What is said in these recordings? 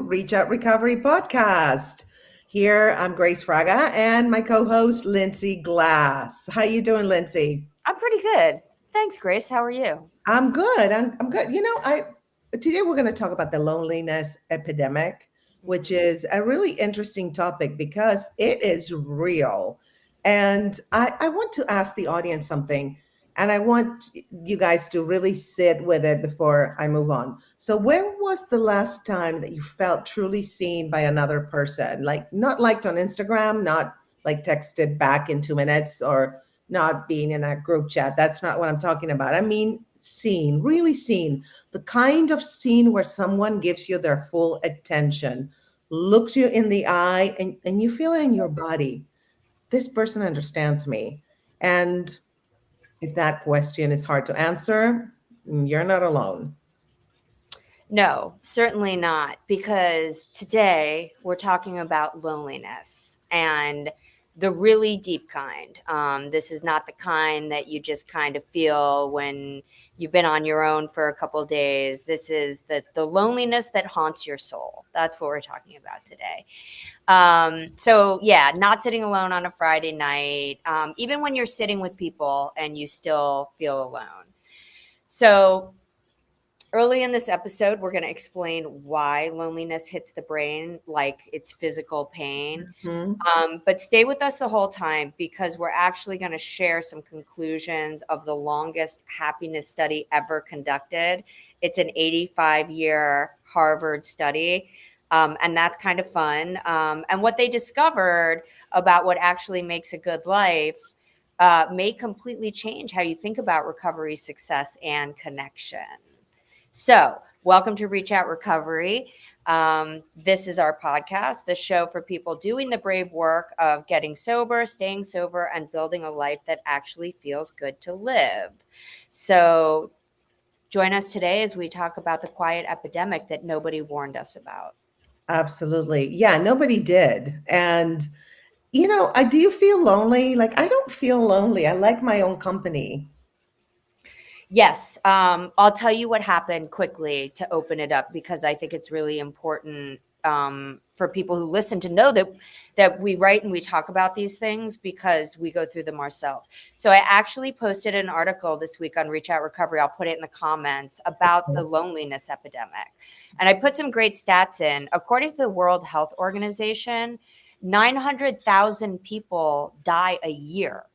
Reach Out Recovery Podcast. Here, I'm Grace Fraga and my co-host Lindsay Glass. How you doing, Lindsay? I'm pretty good. Thanks, Grace. How are you? I'm good. I'm good. I today we're going to talk about the loneliness epidemic, which Mhm. is a really interesting topic because it is real. And I want to ask the audience something, and I want you guys to really sit with it before I move on. So, when was the last time that you felt truly seen by another person? Like not liked on Instagram, not like texted back in 2 minutes, or not being in a group chat. That's not what I'm talking about. I mean, seen, really seen. The kind of scene where someone gives you their full attention, looks you in the eye, and you feel it in your body. This person understands me. And if that question is hard to answer, you're not alone. No, certainly not, because today we're talking about loneliness and the really deep kind. This is not the kind that you just kind of feel when you've been on your own for a couple days. This is the loneliness that haunts your soul. That's what we're talking about today. So yeah, not sitting alone on a Friday night, even when you're sitting with people and you still feel alone. So early in this episode, we're going to explain why loneliness hits the brain like it's physical pain. Mhm. But stay with us the whole time because we're actually going to share some conclusions of the longest happiness study ever conducted. It's an 85-year Harvard study. And that's kind of fun. And what they discovered about what actually makes a good life may completely change how you think about recovery, success, and connection. So, welcome to Reach Out Recovery. This is our podcast, the show for people doing the brave work of getting sober, staying sober, and building a life that actually feels good to live. So, join us today as we talk about the quiet epidemic that nobody warned us about. Absolutely. Yeah, nobody did. And, do you feel lonely? Like, I don't feel lonely. I like my own company. Yes, I'll tell you what happened quickly to open it up because I think it's really important for people who listen to know that we write and we talk about these things because we go through them ourselves. So I actually posted an article this week on Reach Out Recovery. I'll put it in the comments about the loneliness epidemic, and I put some great stats in. According to the World Health Organization, 900,000 people die a year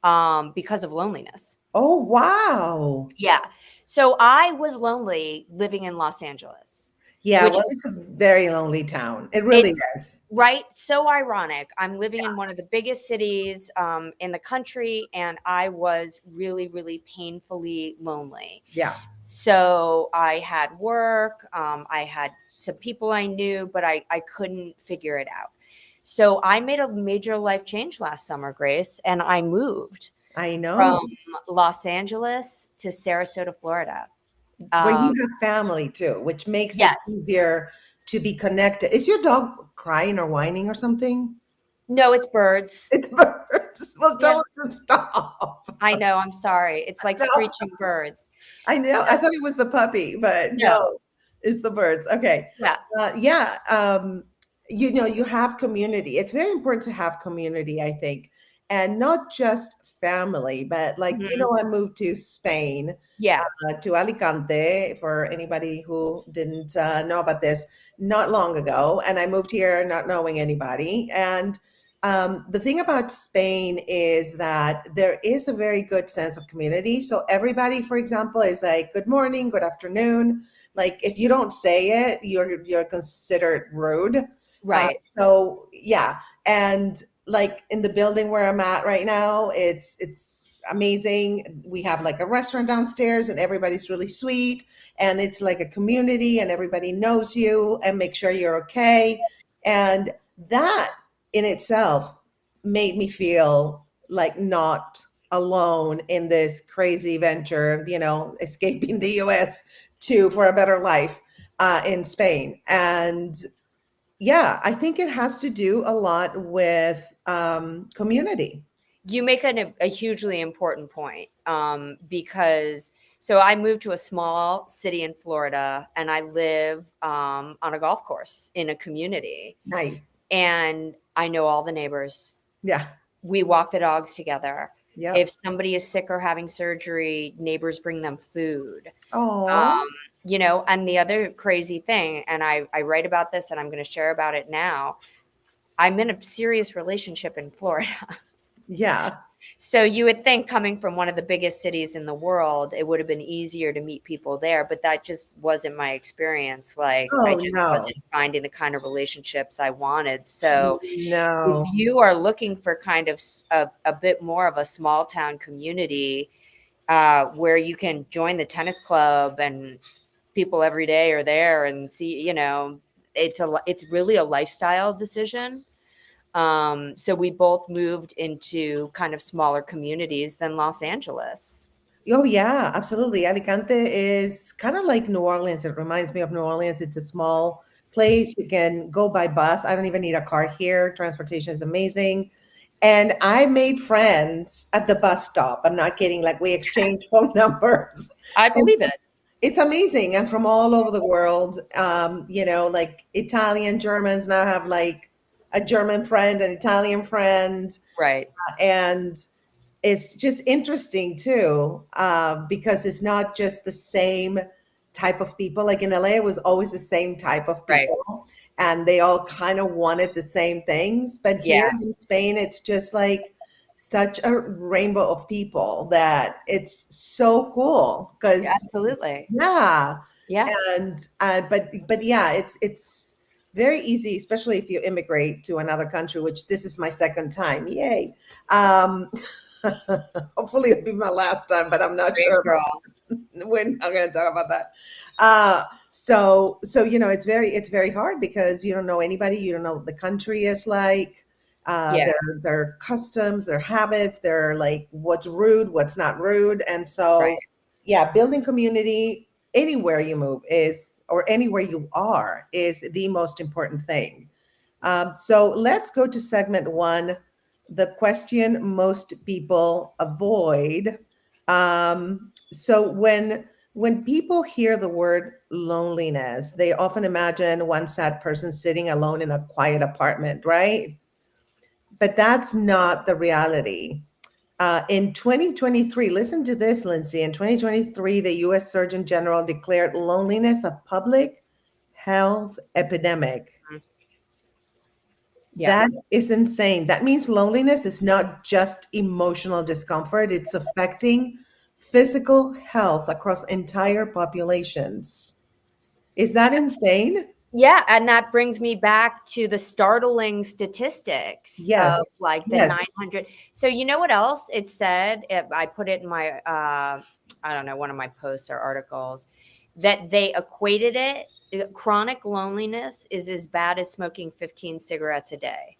because of loneliness. Oh, wow. Yeah. So I was lonely living in Los Angeles, Yeah, which well, it's is a very lonely town. It really it's is. right. So ironic. I'm living in one of the biggest cities in the country, and I was really, really painfully lonely. Yeah, So I had work, I had some people I knew, but I couldn't figure it out. So I made a major life change last summer, Grace, and I moved I know. from Los Angeles to Sarasota, Florida. Where you Um, have family too, which makes it yes. easier to be connected. Is your dog crying or whining or something? No, it's birds. It's birds. Well, Yeah, tell her to stop. I know. I'm sorry. It's like No, screeching birds. I know. So, I thought it was the puppy, but no, no. it's the birds. Okay. Yeah. Yeah. You have community. It's very important to have community, I think, and not just family, but like, Mhm. I moved to Spain, Yeah. to Alicante, for anybody who didn't know about this, not long ago. And I moved here not knowing anybody. And the thing about Spain is that there is a very good sense of community. So everybody, for example, is like, good morning, good afternoon. Like if you don't say it, you're considered rude. Right. So yeah, and like in the building where I'm at right now, it's amazing. We have like a restaurant downstairs, and everybody's really sweet, and it's like a community, and everybody knows you and make sure you're okay, and that in itself made me feel like not alone in this crazy venture, escaping the US to for a better life in Spain. And yeah, I think it has to do a lot with community. You make a hugely important point because So I moved to a small city in Florida, and I live on a golf course in a community, Nice. and I know all the neighbors. Yeah. We walk the dogs together. If Yep. somebody is sick or having surgery, neighbors bring them food. Oh, Um, and the other crazy thing, and I write about this and I'm going to share about it now. I'm in a serious relationship in Florida. yeah. So you would think coming from one of the biggest cities in the world, it would have been easier to meet people there, but that just wasn't my experience. Like I Oh, just no. wasn't finding the kind of relationships I wanted. So if No. you are looking for kind of a bit more of a small town community where you can join the tennis club and people every day are there and see, it's really a lifestyle decision. So we both moved into kind of smaller communities than Los Angeles. Oh, yeah, absolutely. Alicante is kind of like New Orleans. It reminds me of New Orleans. It's a small place. You can go by bus. I don't even need a car here. Transportation is amazing. And I made friends at the bus stop. I'm not kidding. Like we exchanged phone numbers. I And believe it. it's amazing. And from all over the world, like Italian Germans now have like a German friend, an Italian friend, Right. and it's just interesting too, because it's not just the same type of people. Like in LA, it was always the same type of Right. people, and they all kind of wanted the same things. But here Yeah. in Spain, it's just like such a rainbow of people that it's so cool. Because Absolutely. yeah, Yeah. and but yeah, it's very easy, especially if you immigrate to another country, which this is my second time. Yay. Um, hopefully it'll be my last time, but I'm not Great sure. girl. We're not going to talk about that. So it's very hard because you don't know anybody, you don't know what the country is like, Yeah. their customs, their habits, their like what's rude, what's not rude, and Right. so yeah, building community anywhere you move is or anywhere you are is the most important thing. So let's go to segment one, the question most people avoid. So when people hear the word loneliness, they often imagine one sad person sitting alone in a quiet apartment, right? But that's not the reality. In 2023, listen to this, Lindsay. In 2023, the US Surgeon General declared loneliness a public health epidemic. Mhm. Yeah. That is insane. That means loneliness is not just emotional discomfort, it's affecting physical health across entire populations. Is that insane? Yeah, and that brings me back to the startling statistics of Yes. like the Yes. 900. So you know what else it said? I put it in my, I don't know, one of my posts or articles that they equated it. Chronic loneliness is as bad as smoking 15 cigarettes a day.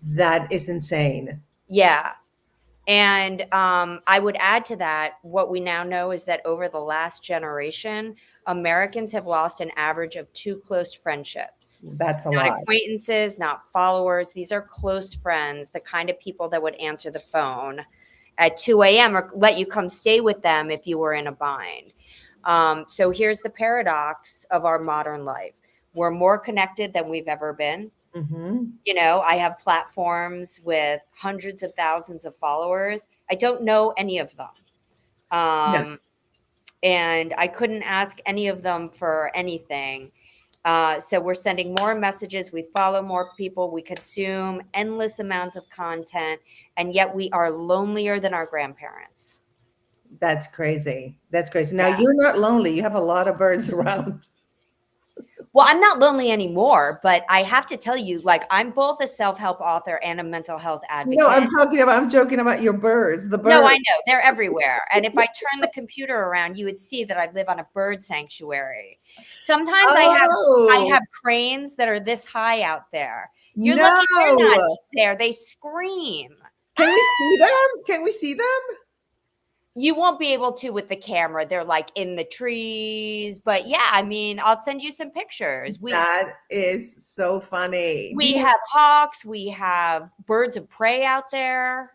That is insane. Yeah. And I would add to that, what we now know is that over the last generation, Americans have lost an average of two close friendships. That's a Not lot. acquaintances, not followers. These are close friends, the kind of people that would answer the phone at 2 a.m. or let you come stay with them if you were in a bind. So here's the paradox of our modern life: we're more connected than we've ever been. Hmm. I have platforms with hundreds of thousands of followers. I don't know any of them. Yeah, Um, and I couldn't ask any of them for anything. So we're sending more messages. We follow more people. We consume endless amounts of content. And yet we are lonelier than our grandparents. that's crazy. That's crazy. Now Yeah. you're not lonely. You have a lot of birds around. Well, I'm not lonely anymore, but I have to tell you, like, I'm both a self help author and a mental health No, advocate. I'm joking about your birds, the No, I birds. know. They're everywhere. And if I turn the computer around, you would see that I live on a bird sanctuary. Sometimes I Oh, have cranes that are this high out there. You're lucky they're not no. there. They scream. Can we see them? Can we see them? You won't be able to with the camera. They're like in the trees. But yeah, I mean, I'll send you some pictures. We That is so funny. Do we you have hawks, we have birds of prey out there.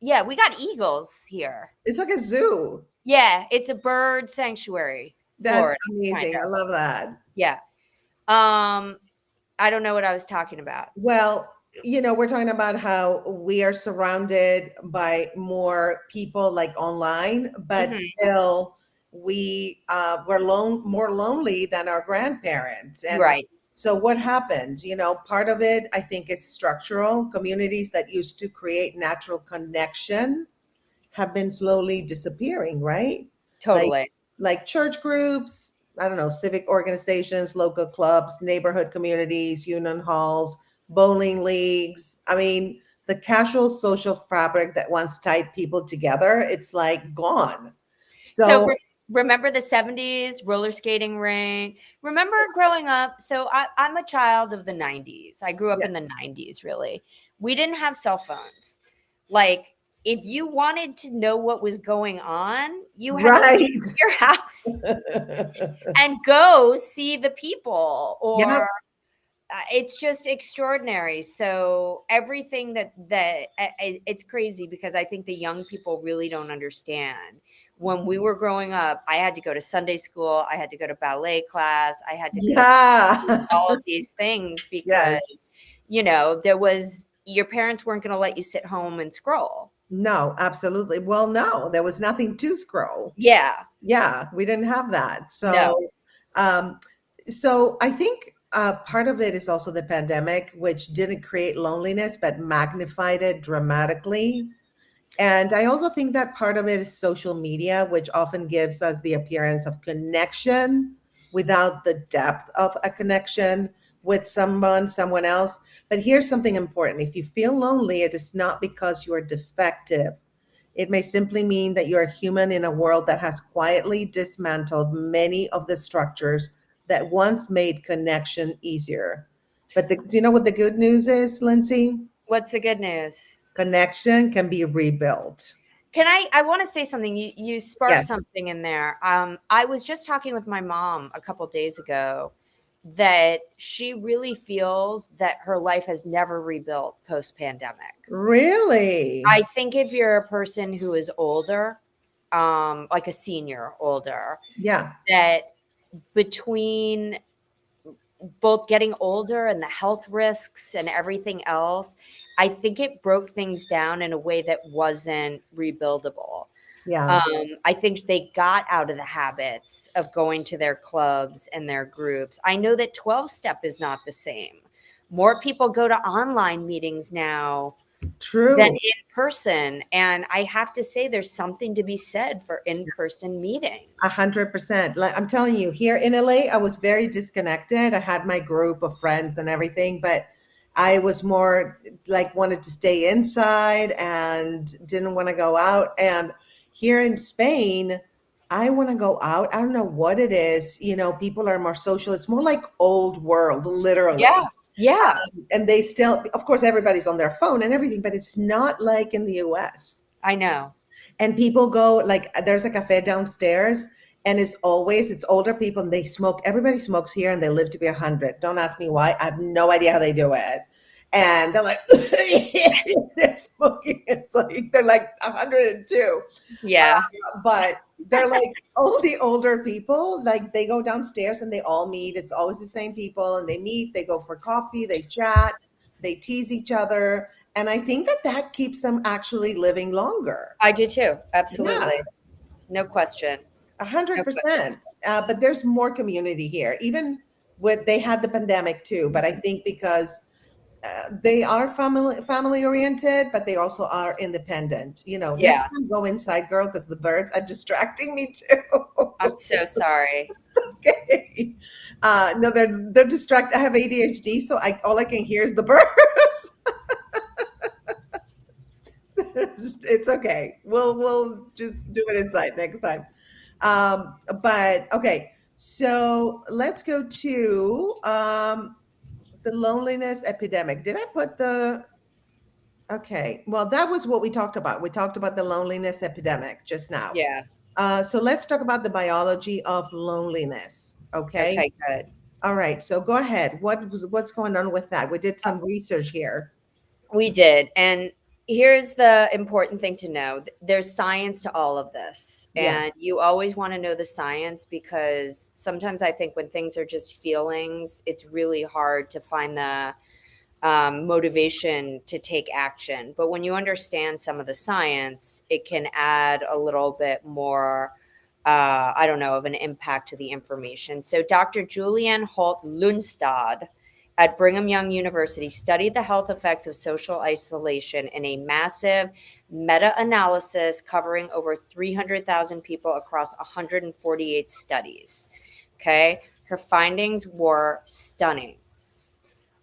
Yeah, we got eagles here. it's like a zoo. Yeah, it's a bird sanctuary, That's Florida, kind amazing. I of. love that. Yeah. Um, I don't know what I was talking about. Well, we're talking about how we are surrounded by more people like online, but Mhm. still we're more lonely than our grandparents. And Right. so what happened? Part of it, I think, is structural. Communities that used to create natural connection have been slowly disappearing, right? Like Totally. like church groups, I don't know, civic organizations, local clubs, neighborhood communities, union halls, bowling leagues. I mean, the casual social fabric that once tied people together, it's like gone. So So, remember the 70s roller skating rink? Remember growing up? So I'm a child of the 90s. I grew up yeah, in the 90s, really. We didn't have cell phones. Like, if you wanted to know what was going on, you had to leave right. your house and go see the people, Yep. or it's just extraordinary. So everything it's crazy, because I think the young people really don't understand. When we were growing up, I had to go to Sunday school, I had to go to ballet class, I had to go to Yeah. all of these things because Yes. there was your parents weren't going to let you sit home and scroll. No, absolutely. Well, no, there was nothing to scroll. Yeah. Yeah, we didn't have that. No. Um, so I think part of it is also the pandemic, which didn't create loneliness but magnified it dramatically. And I also think that part of it is social media, which often gives us the appearance of connection without the depth of a connection with someone else. But here's something important: if you feel lonely, it is not because you are defective. It may simply mean that you're a human in a world that has quietly dismantled many of the structures that once made connection easier. But do you know what the good news is, Lindsay? What's the good news? Connection can be rebuilt. Can I want to say something. You sparked Yes. something in there. I was just talking with my mom a couple days ago that she really feels that her life has never rebuilt post pandemic. Really? I think if you're a person who is older, like a senior older, Yeah. that between both getting older and the health risks and everything else, I think it broke things down in a way that wasn't rebuildable. Yeah. I think they got out of the habits of going to their clubs and their groups. I know that 12 step is not the same. More people go to online meetings now than True. in person. And I have to say, there's something to be said for in person A meetings. 100%. Like I'm telling you, here in LA, I was very disconnected. I had my group of friends and everything, but I was more like wanted to stay inside and didn't want to go out. And here in Spain, I want to go out. I don't know what it is. People are more social. It's more like old world, Yeah. literally. Yeah. And they still, of course, everybody's on their phone and everything, but it's not like in the US. I know. And people go like there's a cafe downstairs and it's older people and they smoke. Everybody smokes here and they live to be 100. Don't ask me why. I have no idea how they do it. And they're like they're smoking. It's like they're like 102. Yeah. But they're like all the older people, like they go downstairs and they all meet. It's always the same people and they meet, they go for coffee, they chat, they tease each other. And I think that that keeps them actually living longer. I do too. Yeah, Absolutely. No question. a hundred No question. percent. But there's more community here, even with they had the pandemic too. But I think because they are family oriented, but they also are independent. Next Yeah. time go inside, girl, because the birds are distracting me too. I'm so sorry. Okay. No, they're distracted. I have ADHD, so I all I can hear is the birds. It's okay. We'll just do it inside next time. But okay, so let's go to the loneliness epidemic. Did I put the okay? Well, that was what we talked about. We talked about the loneliness epidemic just now. Yeah. So let's talk about the biology of loneliness. Okay. Okay, good. All right. So go ahead. What's going on with that? We did some research here. We did. And Here's the important thing to know. There's science to all of this. And Yes. you always want to know the science because sometimes I think when things are just feelings, it's really hard to find the motivation to take action. But when you understand some of the science, it can add a little bit more, I don't know, of an impact to the information. So Dr. Julianne Holt Lundstad at Brigham Young University studied the health effects of social isolation in a massive meta analysis covering over 300,000 people across 148 studies. Okay. Her findings were stunning.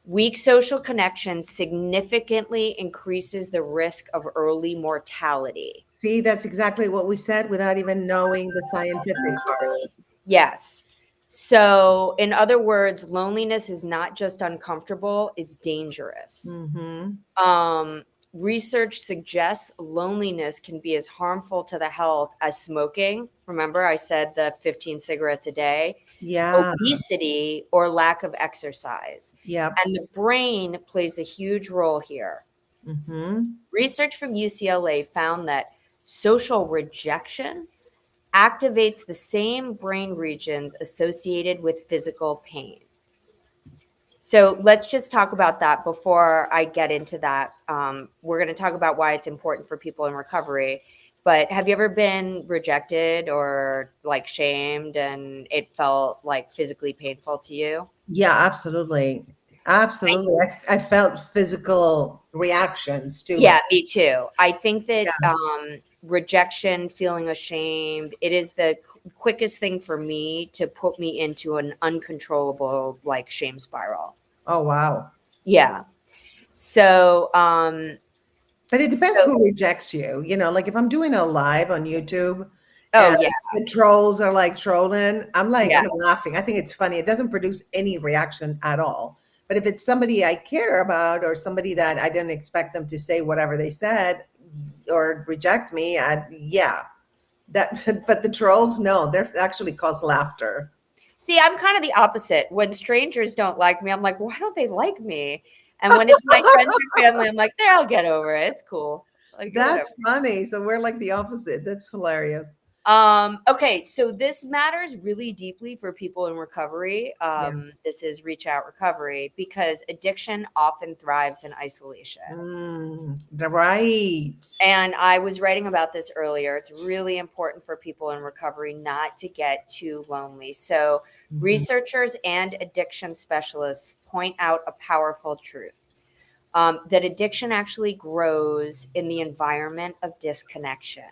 Weak social connection significantly increases the risk of early mortality. See, that's exactly what we said without even knowing the scientific part. Yes. So, in other words, loneliness is not just uncomfortable, it's dangerous. Mm-hmm. Um, Research suggests loneliness can be as harmful to the health as smoking. Remember, I said the 15 cigarettes a day, Yeah. obesity, or lack of exercise. Yep. And the brain plays a huge role here. Mm-hmm. Research from UCLA found that social rejection activates the same brain regions associated with physical pain. So let's just talk about that before I get into that. We're going to talk about why it's important for people in recovery. But have you ever been rejected or like shamed and it felt like physically painful to you? Yeah, absolutely. Absolutely. I felt physical reactions to it. Yeah, me too. I think that Yeah. rejection, feeling ashamed, it is the quickest thing for me to put me into an uncontrollable like shame spiral. Oh, wow. Yeah. So, But it depends so who rejects you. Like if I'm doing a live on YouTube oh and yeah, the trolls are like trolling, yeah. I'm laughing. I think it's funny. It doesn't produce any reaction at all. But if it's somebody I care about or somebody that I didn't expect them to say whatever they said or reject me, yeah, that, but the trolls, no, they're actually cause laughter. See, I'm kind of the opposite. When strangers don't like me, I'm like, why don't they like me? And when it's my friends or family, I'm like, there, I'll get over it. It's cool. Like whatever. That's funny. So we're like the opposite. That's hilarious. Okay, so this matters really deeply for people in recovery. Yeah. This is reach out recovery because addiction often thrives in isolation. Right. And I was writing about this earlier. It's really important for people in recovery not to get too lonely. So, Mhm. researchers and addiction specialists point out a powerful truth that addiction actually grows in the environment of disconnection.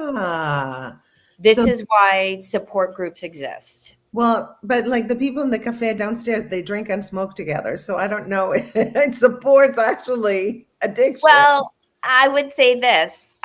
Ah, This so is why support groups exist. well, but like the people in the cafe downstairs, they drink and smoke together. So I don't know. It supports actually addiction. Well, I would say this.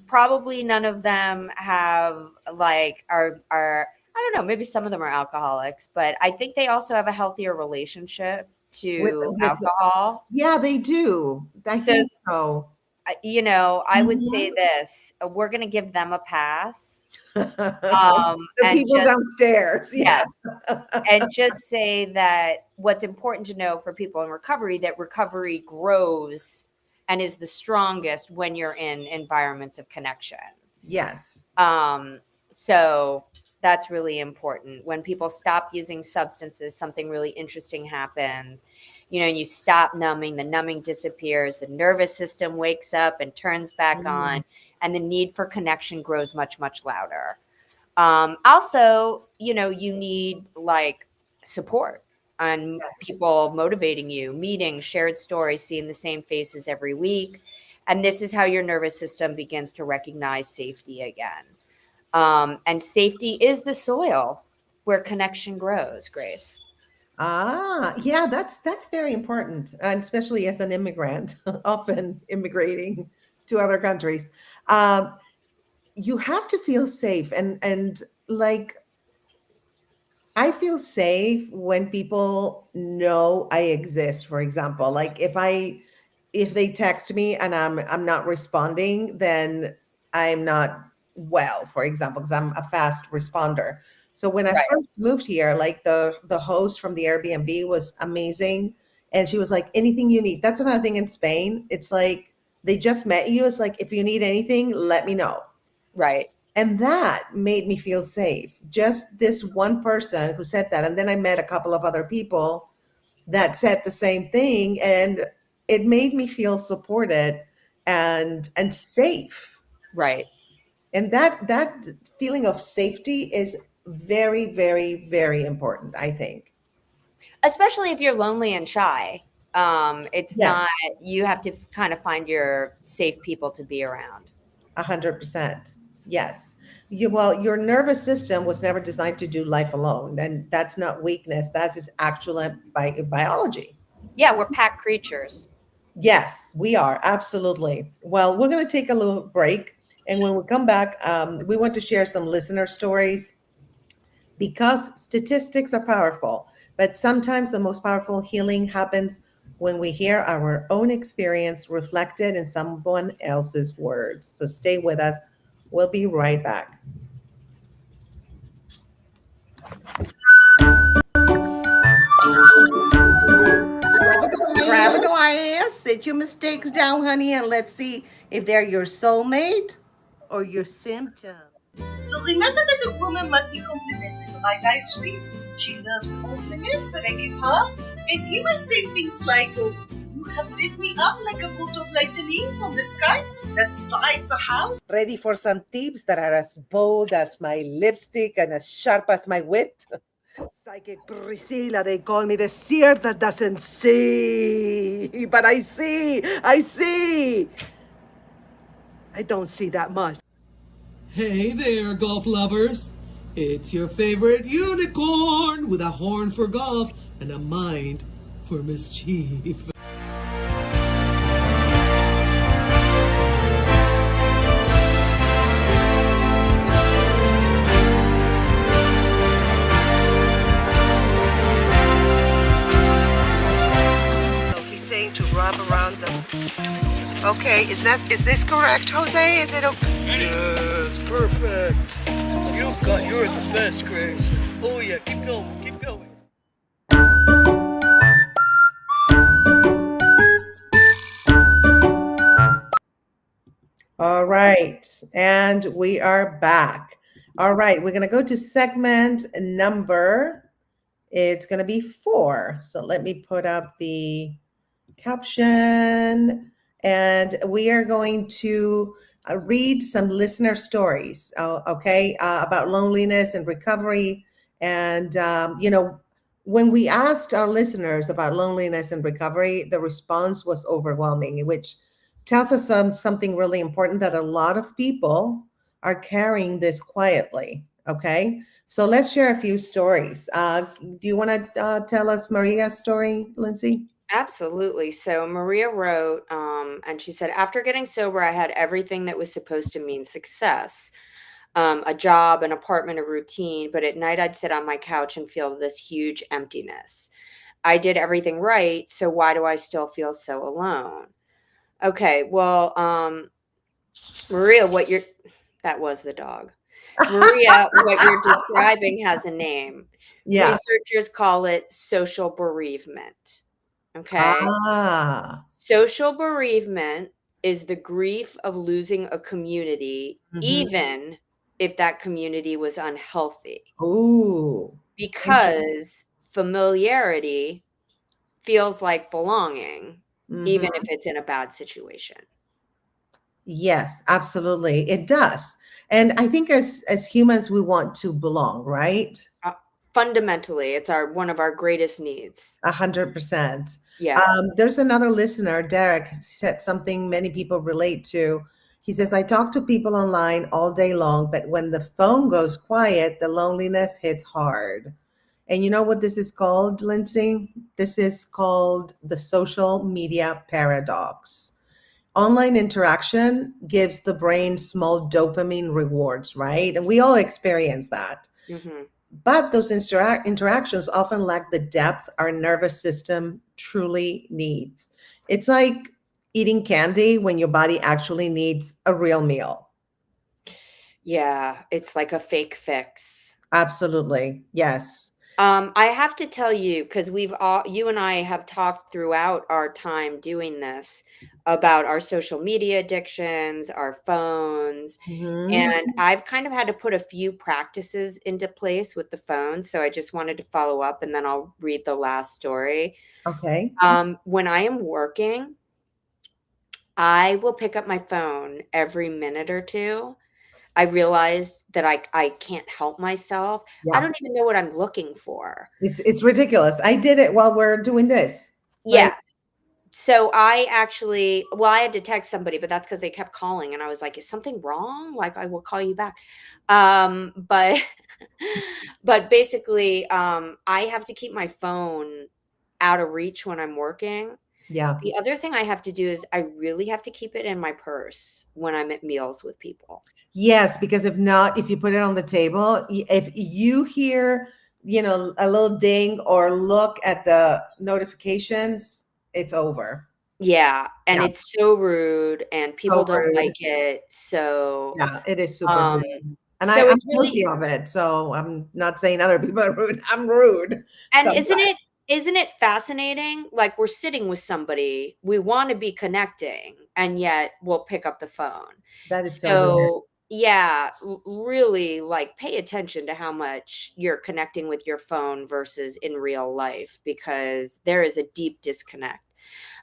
Probably none of them have like are I don't know, maybe some of them are alcoholics, but I think they also have a healthier relationship to With alcohol. Yeah, they do. I So, think so. I would say Mhm. this, we're going to give them a pass. The And people just downstairs, yeah. yes, and just say that what's important to know for people in recovery that recovery grows and is the strongest when you're in environments of connection. Yes. Um, so that's really important. When people stop using substances, something really interesting happens. And you stop numbing, the numbing disappears, the nervous system wakes up and turns back Mm, on, and the need for connection grows much, much louder. Also, you need like support and yes. people motivating you, meetings, shared stories, seeing the same faces every week. And this is how your nervous system begins to recognize safety again. And safety is the soil where connection grows, Grace. Yeah, that's very important, and especially as an immigrant, often immigrating to other countries. Um, you have to feel safe, and like I feel safe when people know I exist, for example. Like if they text me and I'm not responding, then I'm not well, for example, because I'm a fast responder. So when I Right. first moved here, like the host from the Airbnb was amazing. And she was like, anything you need. That's another thing in Spain. It's like they just met you. It's like, if you need anything, let me know. Right. And that made me feel safe. Just this one person who said that. And then I met a couple of other people that said the same thing. And it made me feel supported and safe. Right. And that feeling of safety is very, very, very important, I think. Especially if you're lonely and shy. It's not, Yes, you have to kind of find your safe people to be around. 100%. Yes. Well, your nervous system was never designed to do life alone. And that's not weakness. That's its actual biology. Yeah, we're pack creatures. Yes, we are. Absolutely. Well, we're going to take a little break. And when we come back, we want to share some listener stories because statistics are powerful. But sometimes the most powerful healing happens when we hear our own experience reflected in someone else's words. So stay with us. We'll be right back. Grab a glass, sit your mistakes down, honey, and let's see if they're your soulmate or your symptom. So remember that the woman must be complimented. Like actually, she loves compliments that I give her. And you must say things like, you have lit me up like a bolt of lightning from the sky that starts a house. Ready for some tips that are as bold as my lipstick and as sharp as my wit? Psychic Priscilla, they call me the seer that doesn't see. But I see, I see. I don't see that much. Hey there, golf lovers! It's your favorite unicorn with a horn for golf and a mind for mischief. So he's saying to rub around the. Okay, is this correct, Jose? Is it okay? Yes, perfect. You're the best, Grace. Oh yeah, keep going, keep going. All right, and we are back. All right, we're gonna go to segment number. It's gonna be 4. So let me put up the caption, and we are going to read some listener stories, okay, about loneliness and recovery. And, when we asked our listeners about loneliness and recovery, the response was overwhelming, which tells us something really important, that a lot of people are carrying this quietly, okay? So let's share a few stories. Do you want to tell us Maria's story, Lindsay? Absolutely. So Maria wrote, and she said, after getting sober, I had everything that was supposed to mean success, a job, an apartment, a routine. But at night, I'd sit on my couch and feel this huge emptiness. I did everything right. So why do I still feel so alone? Okay. Well, Maria, that was the dog. Maria, what you're describing has a name. Yeah. Researchers call it social bereavement. Okay. Ah. Social bereavement is the grief of losing a community, Hmm. even if that community was unhealthy, Ooh. Interesting. because familiarity feels like belonging, even if Hmm. it's in a bad situation. Yes, absolutely. It does. And I think as humans, we want to belong, right? Uh, Fundamentally, it's one of our greatest needs. 100%. Yeah. There's another listener, Derek, said something many people relate to. He says, I talk to people online all day long, but when the phone goes quiet, the loneliness hits hard. And you know what this is called, Lindsay? This is called the social media paradox. Online interaction gives the brain small dopamine rewards, right? And we all experience that. Hmm. But those interactions often lack the depth our nervous system truly needs. It's like eating candy when your body actually needs a real meal. Yeah. It's like a fake fix. Absolutely. Yes. I have to tell you, because you and I have talked throughout our time doing this about our social media addictions, our phones, Hmm. and I've kind of had to put a few practices into place with the phone. So I just wanted to follow up and then I'll read the last story. Okay. When I am working, I will pick up my phone every minute or two. I realized that I can't help myself. I Yeah. don't even know what I'm looking for. It's ridiculous. I did it while we're doing this. Like, Yeah. So I actually, well, I had to text somebody, but that's because they kept calling, and I was like, "Is something wrong? Like, I will call you back." But but basically, I have to keep my phone out of reach when I'm working. yeah. The other thing I have to do is I really have to keep it in my purse when I'm at meals with people. Yes, because if not, if you put it on the table, if you hear, a little ding or look at the notifications, it's over. Yeah, and Yeah. it's so rude, and people So don't rude. like it. So, Yeah, it is super um, rude. And so I'm it's really guilty of it. So I'm not saying other people are rude. I'm rude And sometimes. isn't it fascinating? Like, we're sitting with somebody, we wanna be connecting, and yet we'll pick up the phone. That is so weird. So, yeah, really, like, pay attention to how much you're connecting with your phone versus in real life, because there is a deep disconnect.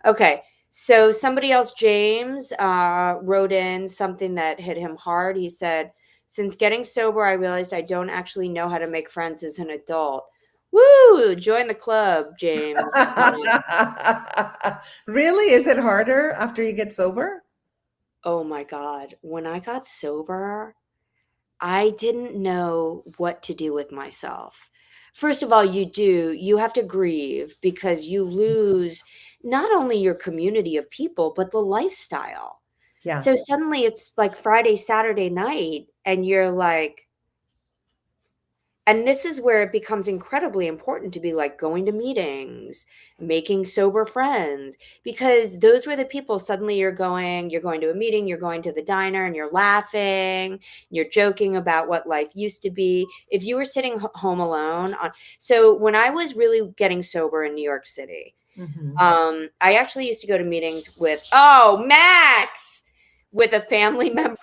Okay, so somebody else, James, wrote in something that hit him hard. He said, "Since getting sober, I realized I don't actually know how to make friends as an adult." Woo! Join the club, James. Really? Is it harder after you get sober? Oh my God. When I got sober, I didn't know what to do with myself. First of all, you have to grieve because you lose not only your community of people, but the lifestyle. Yeah. So suddenly it's like Friday, Saturday night, and you're like, and this is where it becomes incredibly important to be like going to meetings, making sober friends, because those were the people suddenly you're going to a meeting, you're going to the diner and you're laughing, you're joking about what life used to be. If you were sitting home alone so when I was really getting sober in New York City, Hmm. I actually used to go to meetings with, oh, Max, with a family member.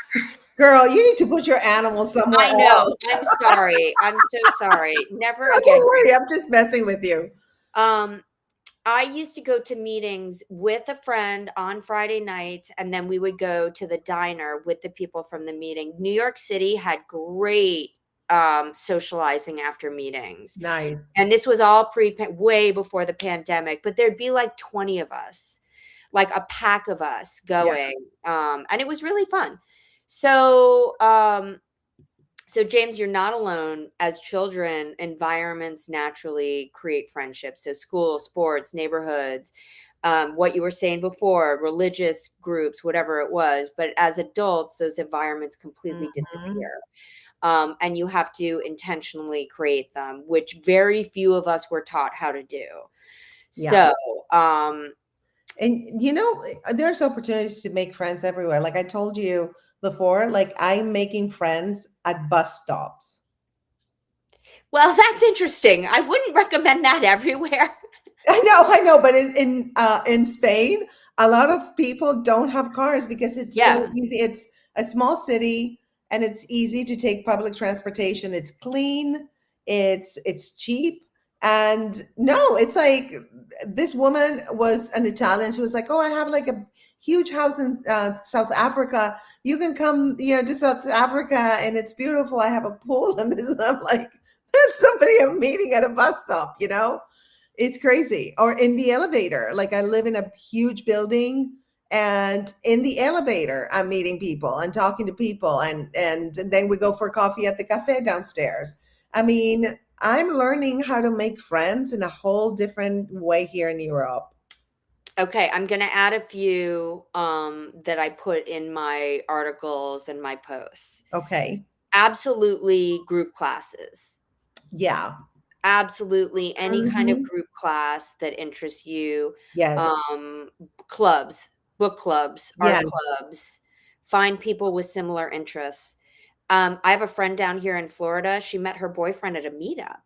Girl, you need to put your animal somewhere I know. else. I'm sorry. I'm so sorry. Never No, again, don't worry. Grace. I'm just messing with you. Um, I used to go to meetings with a friend on Friday nights, and then we would go to the diner with the people from the meeting. New York City had great socializing after meetings. Nice. And this was all way before the pandemic, but there'd be like 20 of us, like a pack of us Yeah. going. And it was really fun. So, so, James, you're not alone. As children, environments naturally create friendships. So, school, sports, neighborhoods, what you were saying before, religious groups, whatever it was. But as adults, those environments completely Hmm. disappear. And you have to intentionally create them, which very few of us were taught how to do. Yeah. So, um, And there's opportunities to make friends everywhere. Like I told you before, like I'm making friends at bus stops. well, that's interesting. I wouldn't recommend that everywhere. I know, but in Spain, a lot of people don't have cars because it's so Yeah. easy. It's a small city and it's easy to take public transportation. It's clean, it's cheap. And no, it's like this woman was an Italian. She was like, "Oh, I have like a huge house in South Africa. You can come, to South Africa and it's beautiful. I have a pool and this." And I'm like, "That's somebody I'm meeting at a bus stop." It's crazy. Or in the elevator. Like I live in a huge building and in the elevator I'm meeting people and talking to people and then we go for coffee at the cafe downstairs. I mean, I'm learning how to make friends in a whole different way here in Europe. Okay, I'm gonna add a few that I put in my articles and my posts. Okay. Absolutely, group classes. Yeah. Absolutely, any kind of Hmm. group class that interests you. Yes. Um, Clubs, book clubs, art Yes. clubs. Find people with similar interests. I have a friend down here in Florida. She met her boyfriend at a meetup.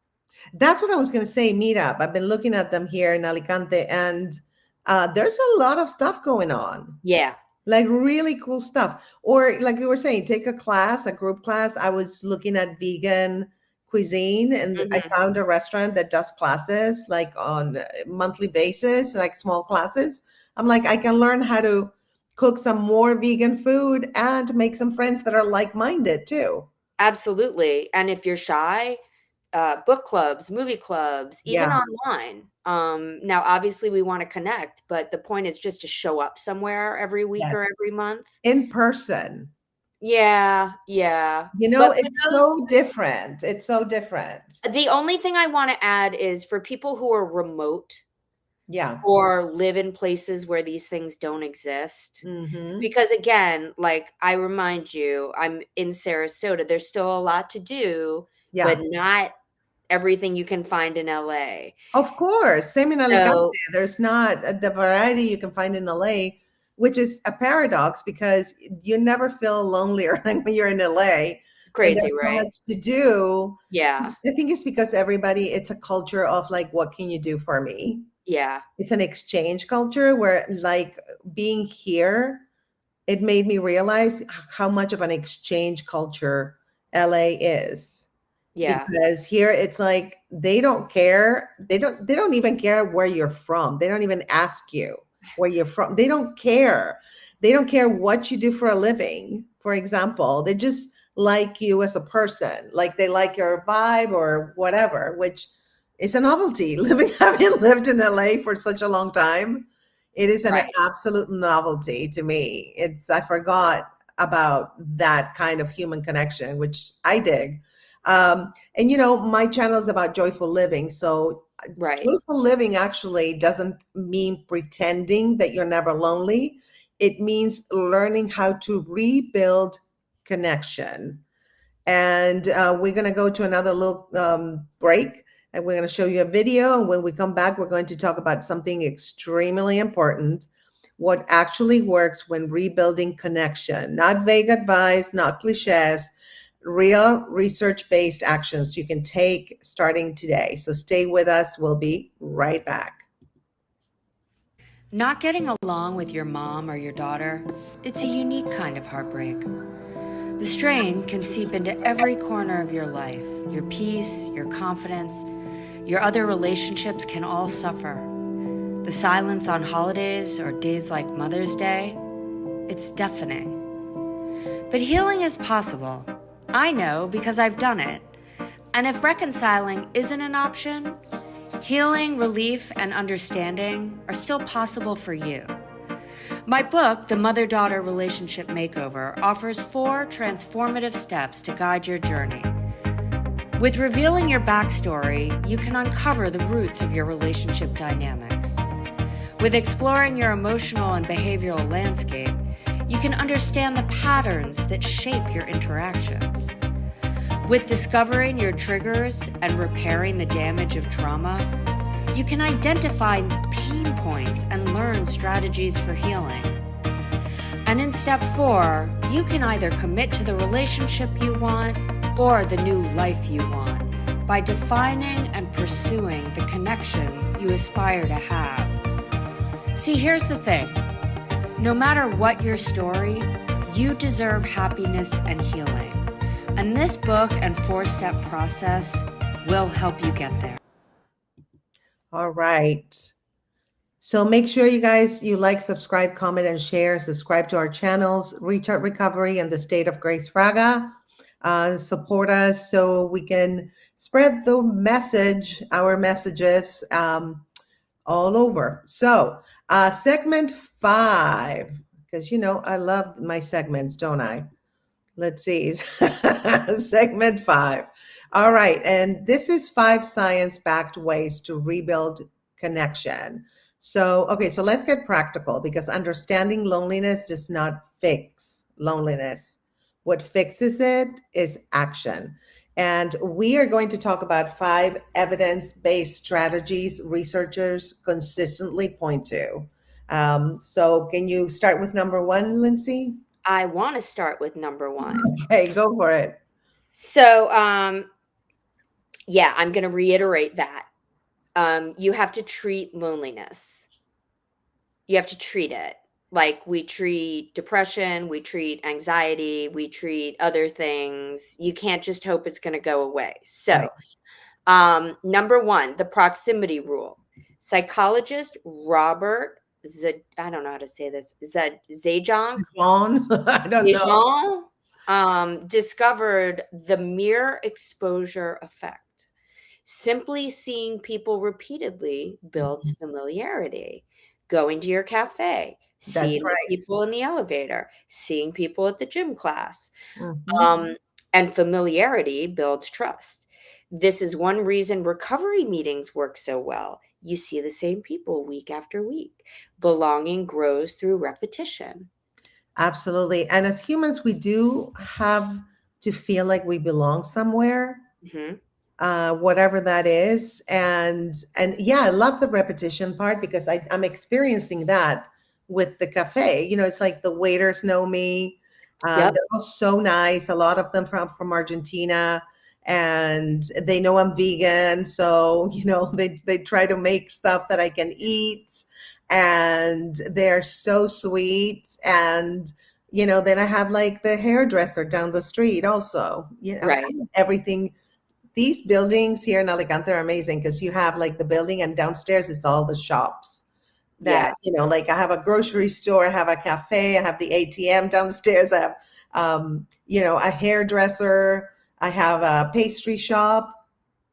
That's what I was going to say, meetup. I've been looking at them here in Alicante, and there's a lot of stuff going on, Yeah. like really cool stuff. Or, like you were saying, take a class, a group class. I was looking at vegan cuisine, and I Mhm. found a restaurant that does classes like on a monthly basis, like small classes. I'm like, I can learn how to cook some more vegan food and make some friends that are like minded too. Absolutely, and if you're shy, book clubs, movie clubs, even Yeah. online. Now obviously we wanna connect, but the point is just to show up somewhere every week Yes. or every month. In person. Yeah, yeah, You know, but for it's those so different. It's so different. the only thing I wanna add is for people who are remote Yeah. or live in places where these things don't exist, Hmm. because again, like, I remind you, I'm in Sarasota, there's still a lot to do, but Yeah. not everything you can find in LA. Of course. Same in Alicante. So There's not the variety you can find in LA, which is a paradox because you never feel lonelier than when you're in LA and crazy, there's so right? much to do. Yeah, I think it's because everybody, it's a culture of like, what can you do for me? yeah, It's an exchange culture where, like, being here, it made me realize how much of an exchange culture LA is. yeah, Because here it's like they don't care. They don't even care where you're from. They don't even ask you where you're from. They don't care. They don't care what you do for a living. For example, they just like you as a person. Like they like your vibe or whatever, which is a novelty. Living having lived in LA for such a long time, it is an right. absolute novelty to me. It's I forgot about that kind of human connection, which I dig. And my channel is about joyful living. So Right. joyful living actually doesn't mean pretending that you're never lonely. It means learning how to rebuild connection. And we're going to go to another little break, and we're going to show you a video. And when we come back, we're going to talk about something extremely important: what actually works when rebuilding connection. Not vague advice, not cliches, real research based actions you can take starting today. So stay with us. We'll be right back. Not getting along with your mom or your daughter, it's a unique kind of heartbreak. The strain can seep into every corner of your life. Your peace, your confidence, your other relationships can all suffer. The silence on holidays or days like Mother's Day, it's deafening. But healing is possible. I know because I've done it. And if reconciling isn't an option, healing, relief, and understanding are still possible for you. My book, The Mother-Daughter Relationship Makeover, offers 4 transformative steps to guide your journey. With revealing your backstory, you can uncover the roots of your relationship dynamics. With exploring your emotional and behavioral landscape, you can understand the patterns that shape your interactions. With discovering your triggers and repairing the damage of trauma, you can identify pain points and learn strategies for healing. And in step 4, you can either commit to the relationship you want or the new life you want by defining and pursuing the connection you aspire to have. See, here's the thing. No matter what your story, you deserve happiness and healing. And this book and 4-step process will help you get there. All right. So make sure you guys, you like, subscribe, comment, and share. Subscribe to our channels, Reach Out Recovery and the State of Grace Fraga. Support us so we can spread the message, our messages, all over. So segment 5, because I love my segments, don't I? Let's see. Segment 5. All right. And this is 5 science backed ways to rebuild connection. So, okay, so let's get practical because understanding loneliness does not fix loneliness. What fixes it is action. And we are going to talk about 5 evidence based strategies researchers consistently point to. So, can you start with number 1, Lindsay? I want to start with number 1. Okay, go for it. So, Yeah, I'm going to reiterate that. You have to treat loneliness. You have to treat it like we treat depression, we treat anxiety, we treat other things. You can't just hope it's going to go away. Right. So, number one, the proximity rule. Psychologist Robert I don't know how to say this. Zajonc Vaughn, I don't know. Dijon discovered the mere exposure effect. Simply seeing people repeatedly builds Mhm. familiarity. Going to your cafe, That's seeing the right. people in the elevator, seeing people at the gym class. Mhm. Um, and familiarity builds trust. This is one reason recovery meetings work so well. You see the same people week after week. Belonging grows through repetition. Absolutely. And as humans, we do have to feel like we belong somewhere, Mhm. whatever that is. And yeah, I love the repetition part because I'm experiencing that with the cafe. You know, it's like the waiters know me. Yep. They're all so nice. A lot of them from Argentina, and they know I'm vegan. So you know, they try to make stuff that I can eat, and they're so sweet. And you know, then I have like the hairdresser down the street also. You know, Right. kind of everything. These buildings here in Alicante are amazing because you have like the building and downstairs it's all the shops Yeah. that, you know, like I have a grocery store, I have a cafe, I have the ATM downstairs, I have, you know, a hairdresser, I have a pastry shop.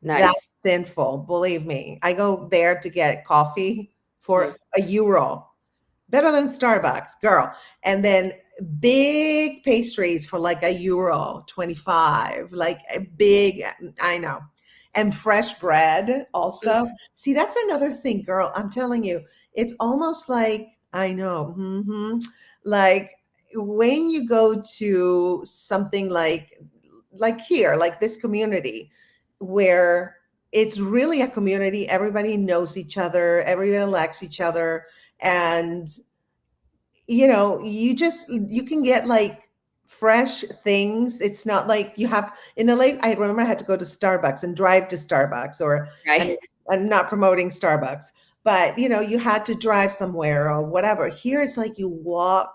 Nice. That's sinful, believe me. I go there to get coffee Mm. for €1. Better than Starbucks, girl. And then big pastries for like €1, 25, like a big, I know. And fresh bread also. Mhm. See, that's another thing, girl. I'm telling you, it's almost like, I know, like when you go to something like here, like this community, where it's really a community, everybody knows each other, everybody likes each other, and you know, you can get like fresh things. It's not like you have in LA. I remember I had to go to Starbucks and drive to Starbucks, or and Right. I'm not promoting Starbucks, but you know, you had to drive somewhere or whatever. Here it's like you walk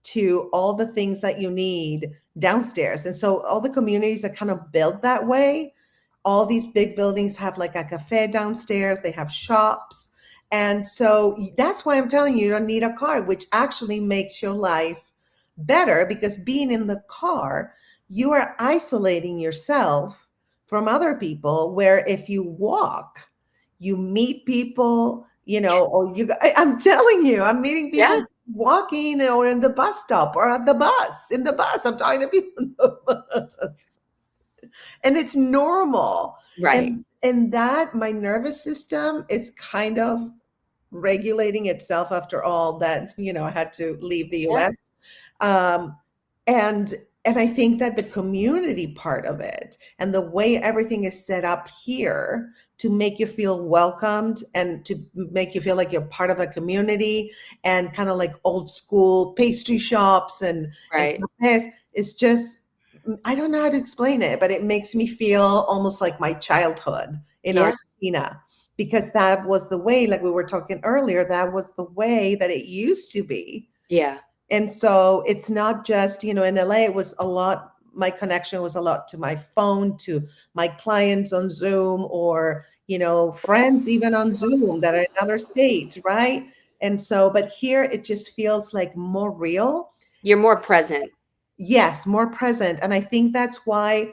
to all the things that you need downstairs. And so all the communities are kind of built that way. All these big buildings have like a cafe downstairs, they have shops. And so that's why I'm telling you, you don't need a car, which actually makes your life better because being in the car, you are isolating yourself from other people. Where if you walk, you meet people, you know, or I'm telling you, I'm meeting Yeah. people walking or in the bus stop or at the bus, in the bus. I'm talking to people in the bus. And it's normal. Right. And that my nervous system is kind of regulating itself after all that, you know, I had to leave the Yeah. US. Um, and and I think that the community part of it and the way everything is set up here to make you feel welcomed and to make you feel like you're part of a community, and kind of like old school pastry shops and Right. cafes is just, I don't know how to explain it, but it makes me feel almost like my childhood in Yeah. Argentina, because that was the way, like we were talking earlier, that was the way that it used to be. Yeah. And so it's not just, you know, in LA, it was a lot, my connection was a lot to my phone, to my clients on Zoom, or, you know, friends even on Zoom that are in other states, right? And so, but here it just feels like more real. You're more present. Yes, more present. And I think that's why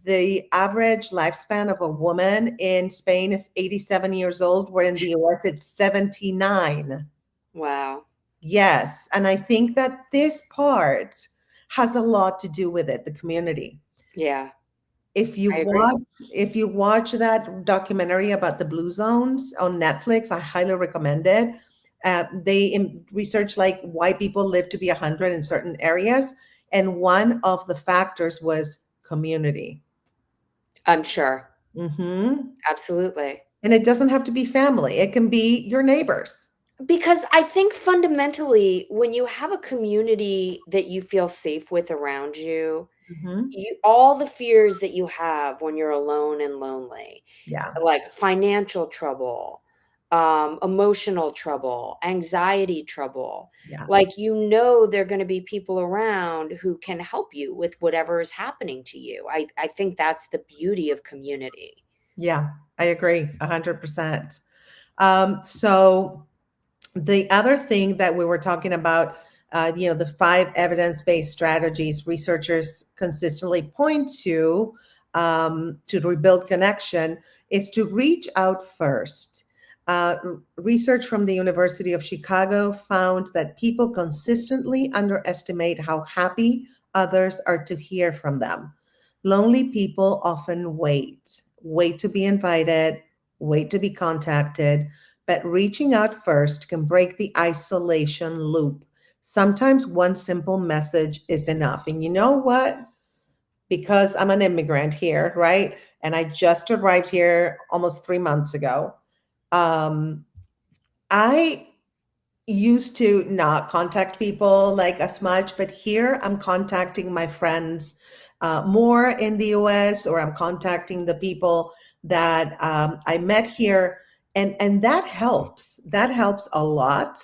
the average lifespan of a woman in Spain is 87 years old, where in the US it's 79. Wow. Yes, and I think that this part has a lot to do with it, the community. Yeah. If you I agree. watch if you watch that documentary about the blue zones on Netflix, I highly recommend it. Research like why people live to be 100 in certain areas, and one of the factors was community. I'm sure. Mhm. Absolutely. And it doesn't have to be family. It can be your neighbors. Because I think fundamentally, when you have a community that you feel safe with around you, Mhm. All the fears that you have when you're alone and lonely, Yeah. like financial trouble, emotional trouble, anxiety trouble. Yeah. Like, there are going to be people around who can help you with whatever is happening to you. I think that's the beauty of community. Yeah. I agree 100%. So the other thing that we were talking about, the five evidence-based strategies researchers consistently point to rebuild connection is to reach out first. Research from the University of Chicago found that people consistently underestimate how happy others are to hear from them. Lonely people often wait to be invited, wait to be contacted, but reaching out first can break the isolation loop. Sometimes one simple message is enough. And you know what? Because I'm an immigrant here, right? And I just arrived here almost 3 months ago. Um, I used to not contact people like as much, but here I'm contacting my friends more in the US, or I'm contacting the people that I met here, and that helps. That helps a lot.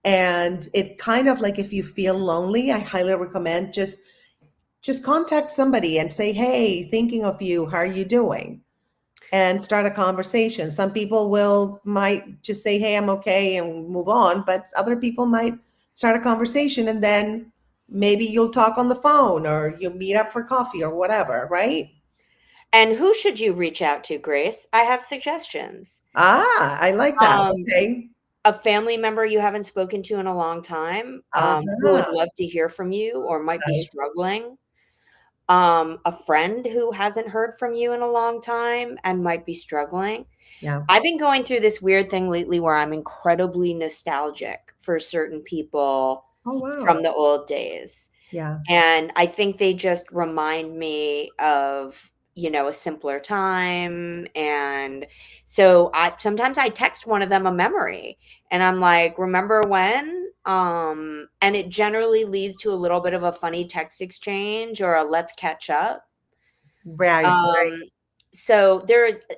And it kind of like if you feel lonely, I highly recommend just contact somebody and say, "Hey, thinking of you. How are you doing?" And start a conversation. Some people will might just say, "Hey, I'm okay," and move on, but other people might start a conversation, and then maybe you'll talk on the phone or you'll meet up for coffee or whatever, right? And who should you reach out to, Grace? I have suggestions. I like that. Um, Okay. a family member you haven't spoken to in a long time, who would Uh-huh. love to hear from you or might be Nice. struggling. A friend who hasn't heard from you in a long time and might be struggling. Yeah. I've been going through this weird thing lately where I'm incredibly nostalgic for certain people Oh, wow. from the old days. Yeah. And I think they just remind me of, a simpler time. And so I text one of them a memory and I'm like, remember when? And it generally leads to a little bit of a funny text exchange or a let's catch up. Right. Right. Um,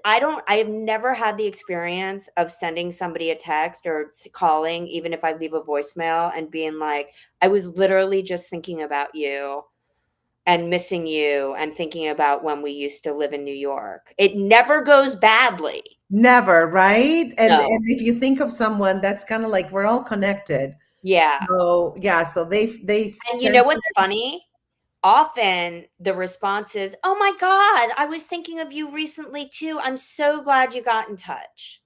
I have never had the experience of sending somebody a text or calling, even if I leave a voicemail and being like, I was literally just thinking about you and missing you and thinking about when we used to live in New York. It never goes badly. Never, right? And No. if you think of someone, that's kind of like we're all connected. Yeah. So yeah, so they And you know sense what's it. funny? Often the response is, "Oh my god, I was thinking of you recently too. I'm so glad you got in touch."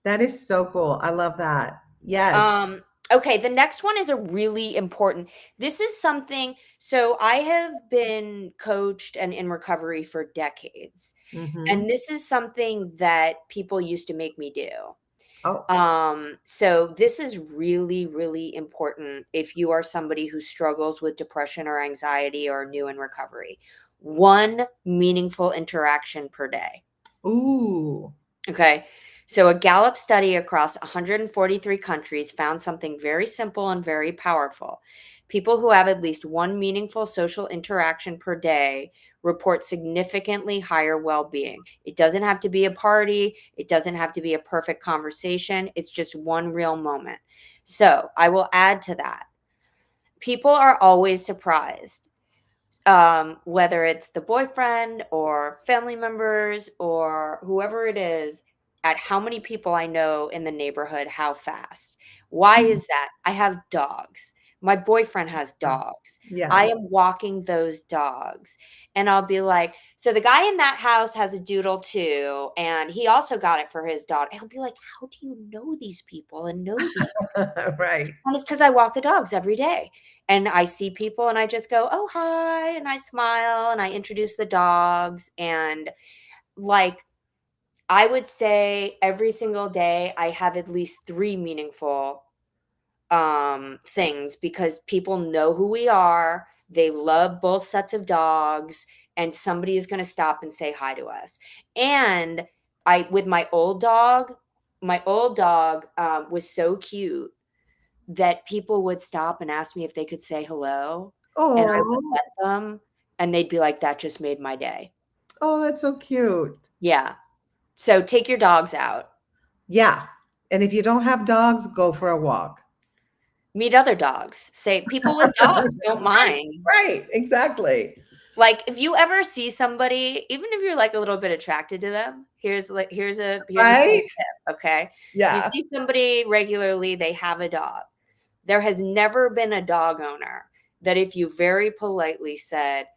That is so cool. I love that. Yes. Um, okay, the next one is a really important. This is something, so I have been coached and in recovery for decades. Mm-hmm. And this is something that people used to make me do. Oh, So this is really, really important if you are somebody who struggles with depression or anxiety or new in recovery. One meaningful interaction per day. ooh. Okay. So, a Gallup study across 143 countries found something very simple and very powerful. People who have at least one meaningful social interaction per day report significantly higher well being. It doesn't have to be a party, it doesn't have to be a perfect conversation. It's just one real moment. So, I will add to that. People are always surprised, whether it's the boyfriend or family members or whoever it is, at how many people I know in the neighborhood, how fast. Why is that? I have dogs. My boyfriend has dogs. I Yeah. am walking those dogs. And I'll be like, so the guy in that house has a doodle too. And he also got it for his dog. He'll be like, how do you know these people and know these? Right. And it's because I walk the dogs every day. And I see people and I just go, "Oh, hi," and I smile and I introduce the dogs. And, like, I would say every single day I have at least 3 meaningful, things because people know who we are, they love both sets of dogs, and somebody is gonna stop and say hi to us. And I with my old dog, was so cute that people would stop and ask me if they could say hello, and I would Oh, let them, and they'd be like, that just made my day. Oh, that's so cute. Yeah. So take your dogs out. Yeah. And if you don't have dogs, go for a walk. Meet other dogs. Say people with dogs don't Right, mind. right, exactly. Like if you ever see somebody, even if you're like a little bit attracted to them, here's a cool Right? tip, okay? You Yeah. see somebody regularly, they have a dog. There has never been a dog owner that if you very politely said,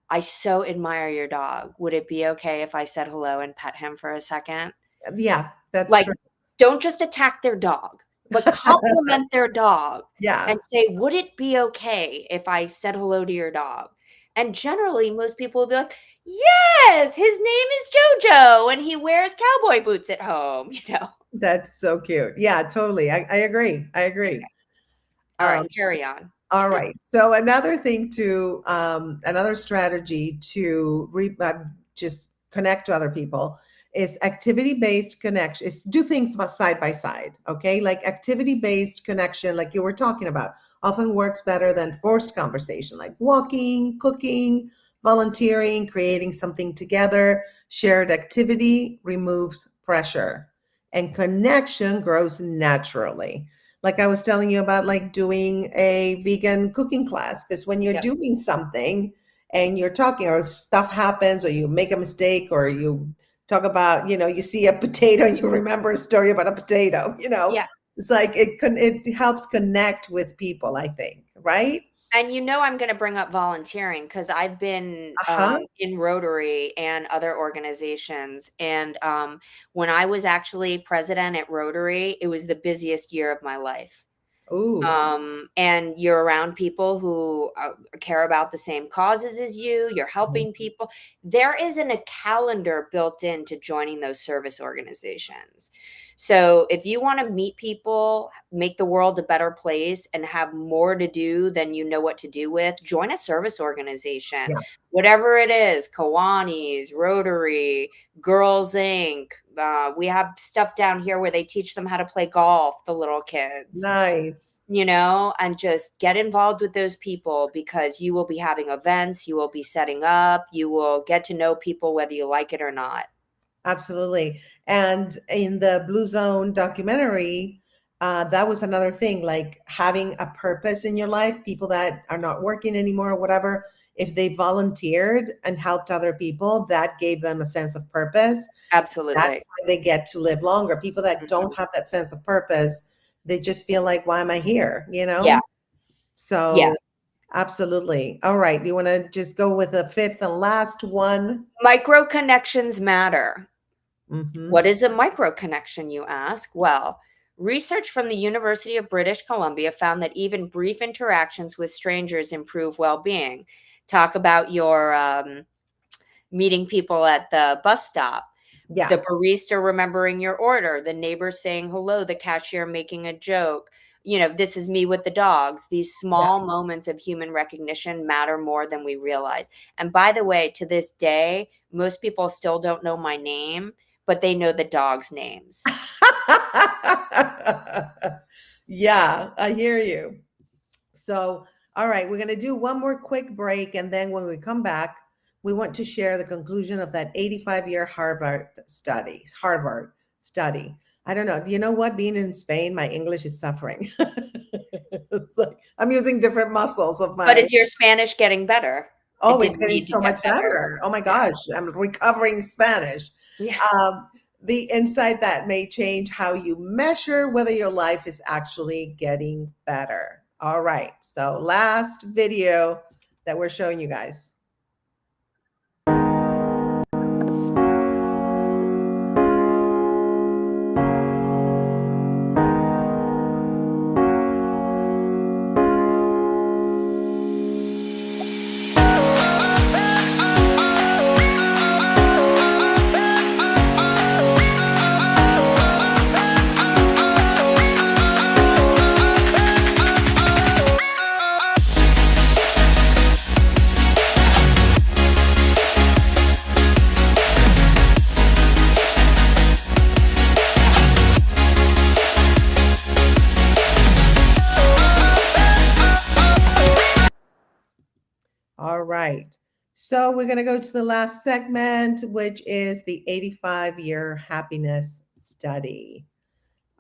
"I so admire your dog. Would it be okay if I said hello and pet him for a second?" Yeah, that's Like, true. don't just attack their dog, but compliment their dog Yeah, and say, "Would it be okay if I said hello to your dog?" And generally, most people will be like, "Yes, his name is Jojo and he wears cowboy boots at home," you know? that's so cute. Yeah, totally. I agree. I agree. All right, Um, carry on. all right. So another thing to, another strategy to just connect to other people is activity-based connection. Is do things side by side. Okay, like activity-based connection, like you were talking about, often works better than forced conversation, like walking, cooking, volunteering, creating something together. Shared activity removes pressure, and connection grows naturally. Like I was telling you about, like doing a vegan cooking class, because when you're Yep. doing something and you're talking, or stuff happens, or you make a mistake, or you talk about, you see a potato and you remember a story about a potato, Yeah. it's like it helps connect with people, I think, right? And I'm going to bring up volunteering because I've been Uh-huh. in Rotary and other organizations. And when I was actually president at Rotary, it was the busiest year of my life. Ooh. And you're around people who care about the same causes as you, you're helping people. There isn't a calendar built into joining those service organizations. So if you want to meet people, make the world a better place, and have more to do than you know what to do with, join a service organization, Yeah. whatever it is. Kiwanis, Rotary, Girls Inc. We have stuff down here where they teach them how to play golf, the little kids, Nice. and just get involved with those people, because you will be having events, you will be setting up, you will get to know people whether you like it or not. Absolutely. And in the Blue Zone documentary, that was another thing, like having a purpose in your life, people that are not working anymore or whatever, if they volunteered and helped other people, that gave them a sense of purpose. That's Absolutely. why they get to live longer. People that don't Mhm. have that sense of purpose, they just feel like, why am I here? Yeah. Yeah. So absolutely. All right. You want to just go with the fifth and last one? Micro connections matter. Hmm. What is a micro connection, you ask? Well, research from the University of British Columbia found that even brief interactions with strangers improve well being. Talk about your meeting people at the bus stop, the Yeah. barista remembering your order, the neighbor saying hello, the cashier making a joke. This is me with the dogs. These Yeah. small moments of human recognition matter more than we realize. And by the way, to this day, most people still don't know my name, but they know the dogs' names. Yeah, I hear you. So, all right, we're going to do one more quick break. And then when we come back, we want to share the conclusion of that 85-year Harvard study. I don't know. Do you know what? Being in Spain, my English is suffering. It's like I'm using different muscles of But my. is your Spanish getting better? It Oh, it's didn't getting need to so get much better. better. Oh my Yeah. gosh, I'm recovering Spanish. Yeah. The insight that may change how you measure whether your life is actually getting better. All right, so last video that we're showing you guys. All right. So we're going to go to the last segment, which is the 85-year happiness study.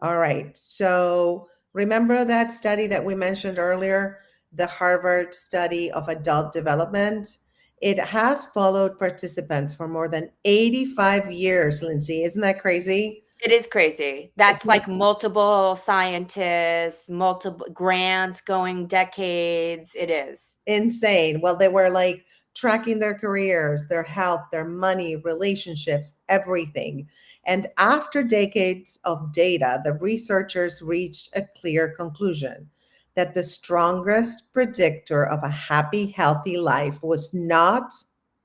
All right. So remember that study that we mentioned earlier, the Harvard study of adult development? It has followed participants for more than 85 years, Lindsay. Isn't that crazy? It is crazy. It's That's like multiple scientists, multiple grants going decades. It is. insane. Well, they were like tracking their careers, their health, their money, relationships, everything. And after decades of data, the researchers reached a clear conclusion that the strongest predictor of a happy, healthy life was not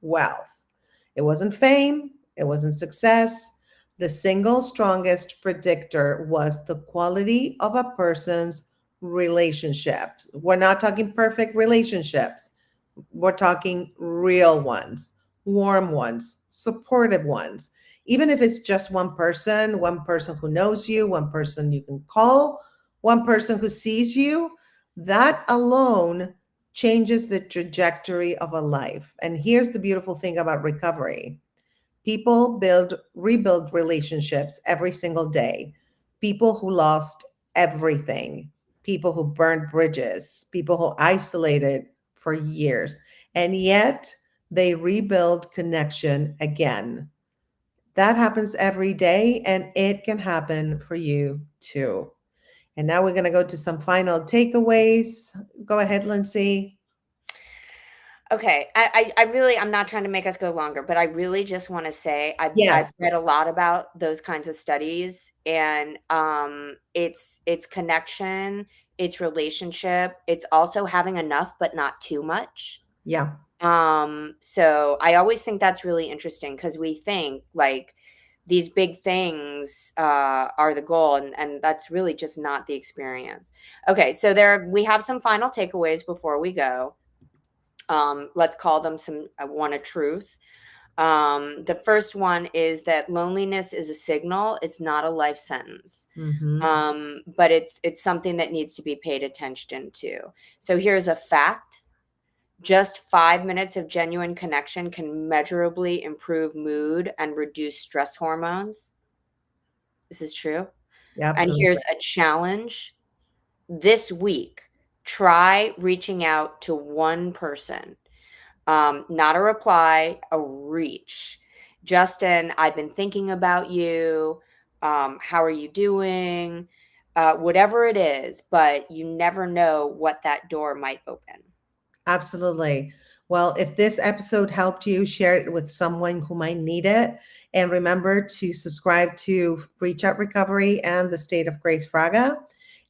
wealth. It wasn't fame, it wasn't success. The single strongest predictor was the quality of a person's relationships. We're not talking perfect relationships. We're talking real ones, warm ones, supportive ones. Even if it's just one person who knows you, one person you can call, one person who sees you, that alone changes the trajectory of a life. And here's the beautiful thing about recovery. People rebuild relationships every single day. People who lost everything, people who burned bridges, people who isolated for years, and yet they rebuild connection again. That happens every day, and it can happen for you too. And now we're going to go to some final takeaways. Go ahead, Lindsay. Okay, I really I'm not trying to make us go longer, but I really just want to say I've Yes. read a lot about those kinds of studies, and it's connection, it's relationship, it's also having enough but not too much. Yeah, So I always think that's really interesting because we think like these big things are the goal, and that's really just not the experience. Okay, so there we have some final takeaways before we go. Let's call them some one a truth. The first one is that loneliness is a signal; it's not a life sentence. hmm, But it's something that needs to be paid attention to. So here's a fact: just 5 minutes of genuine connection can measurably improve mood and reduce stress hormones. This is true. And absolutely. here's a challenge: this week, try reaching out to one person. Not a reply, a reach. Justin, I've been thinking about you. How are you doing? Whatever it is, but you never know what that door might open. Absolutely. Well, if this episode helped you, share it with someone who might need it. And remember to subscribe to Reach Out Recovery and the State of Grace Fraga.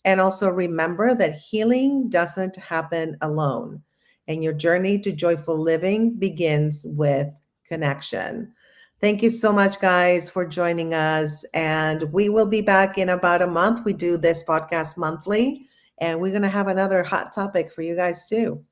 And also remember that healing doesn't happen alone. And your journey to joyful living begins with connection. Thank you so much, guys, for joining us. And we will be back in about a month. We do this podcast monthly, and we're going to have another hot topic for you guys, too.